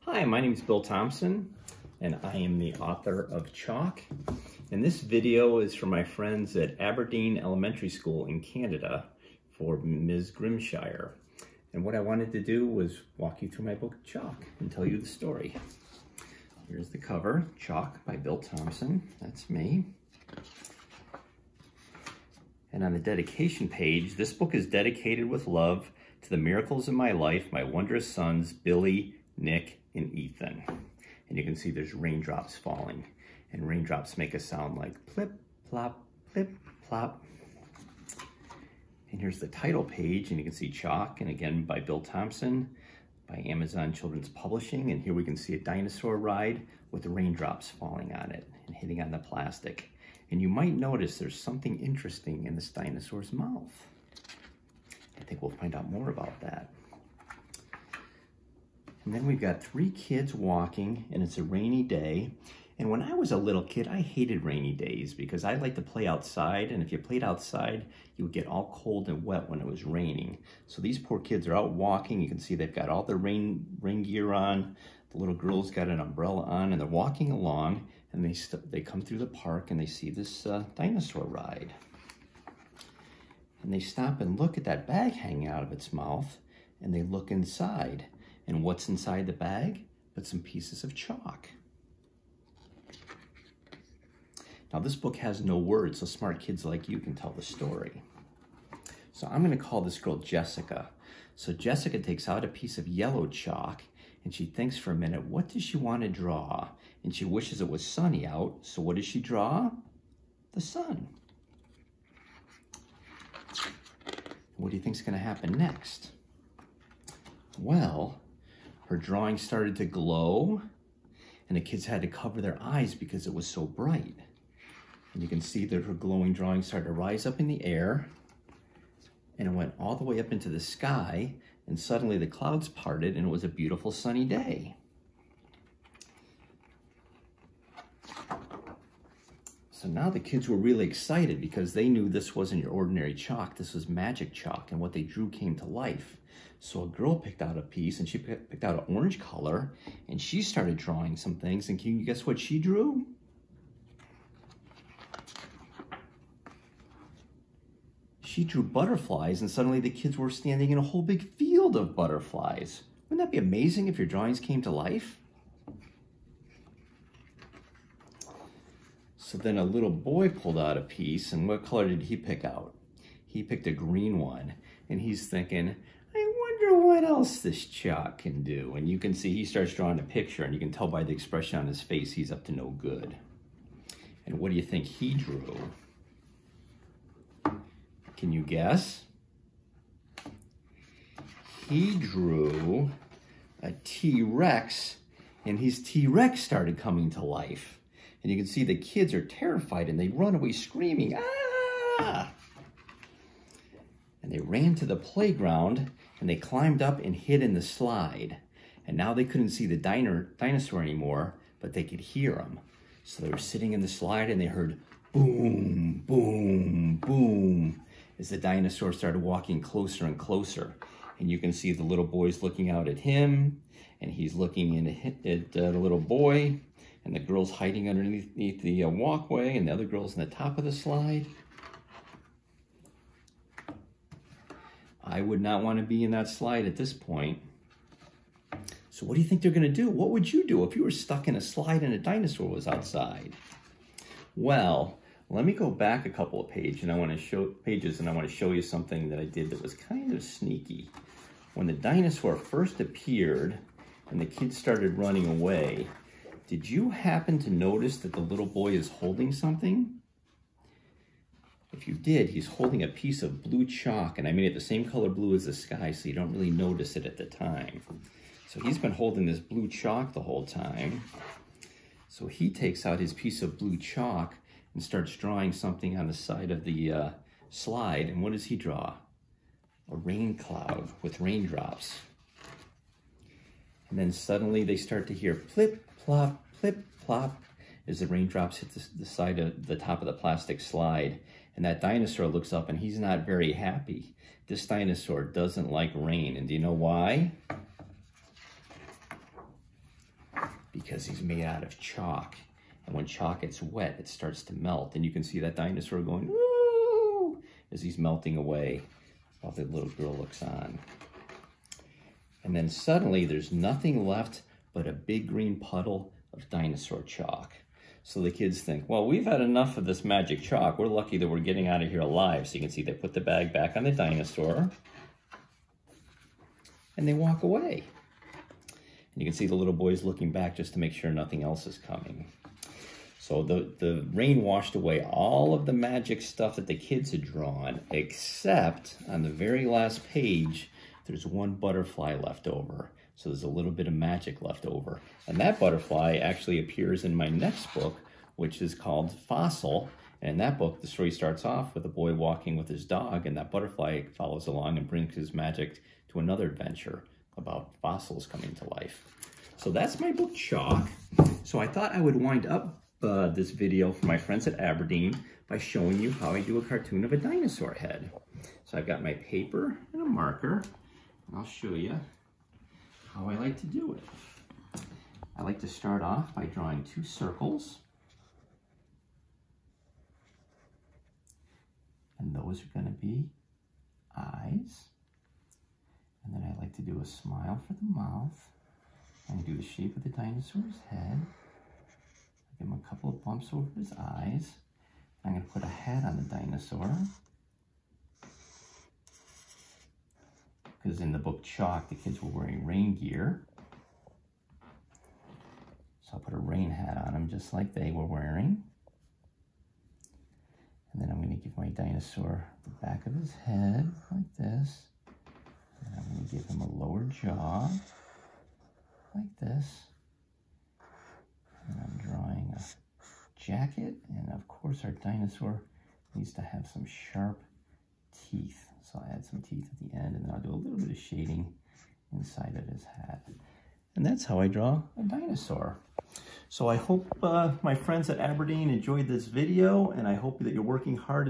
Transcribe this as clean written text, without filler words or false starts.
Hi, my name is Bill Thomson, and I am the author of Chalk. And this video is for my friends at Aberdeen Elementary School in Canada for Ms. Grimshire. And what I wanted to do was walk you through my book, Chalk, and tell you the story. Here's the cover, Chalk by Bill Thomson. That's me. And on the dedication page, this book is dedicated with love to the miracles in my life, my wondrous sons, Billy, Nick, and Ethan. And you can see there's raindrops falling, and raindrops make a sound like plip, plop, plip, plop. And here's the title page, and you can see Chalk, and again by Bill Thomson, by Amazon Children's Publishing. And here we can see a dinosaur ride with the raindrops falling on it and hitting on the plastic. And you might notice there's something interesting in this dinosaur's mouth. I think we'll find out more about that. And then we've got three kids walking, and it's a rainy day. And when I was a little kid, I hated rainy days because I liked to play outside, and if you played outside, you would get all cold and wet when it was raining. So these poor kids are out walking. You can see they've got all their rain gear on. The little girl's got an umbrella on, and they're walking along, and they come through the park, and they see this dinosaur ride. And they stop and look at that bag hanging out of its mouth, and they look inside. And what's inside the bag? But some pieces of chalk. Now this book has no words, so smart kids like you can tell the story. So I'm going to call this girl Jessica. So Jessica takes out a piece of yellow chalk, and she thinks for a minute, what does she want to draw? And she wishes it was sunny out, so what does she draw? The sun. What do you think is going to happen next? Well, her drawing started to glow, and the kids had to cover their eyes because it was so bright. And you can see that her glowing drawing started to rise up in the air, and it went all the way up into the sky, and suddenly the clouds parted, and it was a beautiful sunny day. So now the kids were really excited because they knew this wasn't your ordinary chalk, this was magic chalk, and what they drew came to life. So a girl picked out a piece, and she picked out an orange color, and she started drawing some things, and can you guess what she drew? She drew butterflies, and suddenly the kids were standing in a whole big field of butterflies. Wouldn't that be amazing if your drawings came to life? So then a little boy pulled out a piece, and what color did he pick out? He picked a green one, and he's thinking, I wonder what else this chalk can do. And you can see he starts drawing a picture, and you can tell by the expression on his face he's up to no good. And what do you think he drew? Can you guess? He drew a T-Rex, and his T-Rex started coming to life. And you can see the kids are terrified, and they run away screaming, ah! And they ran to the playground, and they climbed up and hid in the slide. And now they couldn't see the dinosaur anymore, but they could hear him. So they were sitting in the slide, and they heard boom, boom, boom, as the dinosaur started walking closer and closer. And you can see the little boy's looking out at him, and he's looking at the little boy, and the girl's hiding underneath the walkway, and the other girl's on the top of the slide. I would not want to be in that slide at this point. So what do you think they're going to do? What would you do if you were stuck in a slide and a dinosaur was outside? Well, let me go back a couple of pages, and I want to show you something that I did that was kind of sneaky. When the dinosaur first appeared and the kids started running away, did you happen to notice that the little boy is holding something? If you did, he's holding a piece of blue chalk, and I made it the same color blue as the sky so you don't really notice it at the time. So he's been holding this blue chalk the whole time. So he takes out his piece of blue chalk and starts drawing something on the side of the slide, and what does he draw? A rain cloud with raindrops. And then suddenly they start to hear plip, plop, plip, plop, as the raindrops hit the side of the top of the plastic slide. And that dinosaur looks up, and he's not very happy. This dinosaur doesn't like rain, and do you know why? because he's made out of chalk. And when chalk gets wet, it starts to melt. And you can see that dinosaur going, woo, as he's melting away while the little girl looks on. And then suddenly there's nothing left but a big green puddle of dinosaur chalk. So the kids think, well, we've had enough of this magic chalk. We're lucky that we're getting out of here alive. So you can see they put the bag back on the dinosaur and they walk away. And you can see the little boys looking back just to make sure nothing else is coming. So the rain washed away all of the magic stuff that the kids had drawn, except on the very last page, there's one butterfly left over. So there's a little bit of magic left over. And that butterfly actually appears in my next book, which is called Fossil. And in that book, the story starts off with a boy walking with his dog, and that butterfly follows along and brings his magic to another adventure about fossils coming to life. So that's my book, Chalk. So I thought I would wind up this video for my friends at Aberdeen by showing you how I do a cartoon of a dinosaur head. So I've got my paper and a marker, and I'll show you how I like to do it. I like to start off by drawing 2 circles. And those are going to be eyes. And then I like to do a smile for the mouth. I'm going to do the shape of the dinosaur's head. Give him a couple of bumps over his eyes. I'm going to put a hat on the dinosaur. Because in the book Chalk, the kids were wearing rain gear. So I'll put a rain hat on him just like they were wearing. And then I'm going to give my dinosaur the back of his head like this. And I'm going to give him a lower jaw like this. And I'm drawing a jacket. And of course our dinosaur needs to have some sharp teeth. So I'll add some teeth at the end, and then I'll do a little bit of shading inside of his hat. And that's how I draw a dinosaur. So I hope my friends at Aberdeen enjoyed this video, and I hope that you're working hard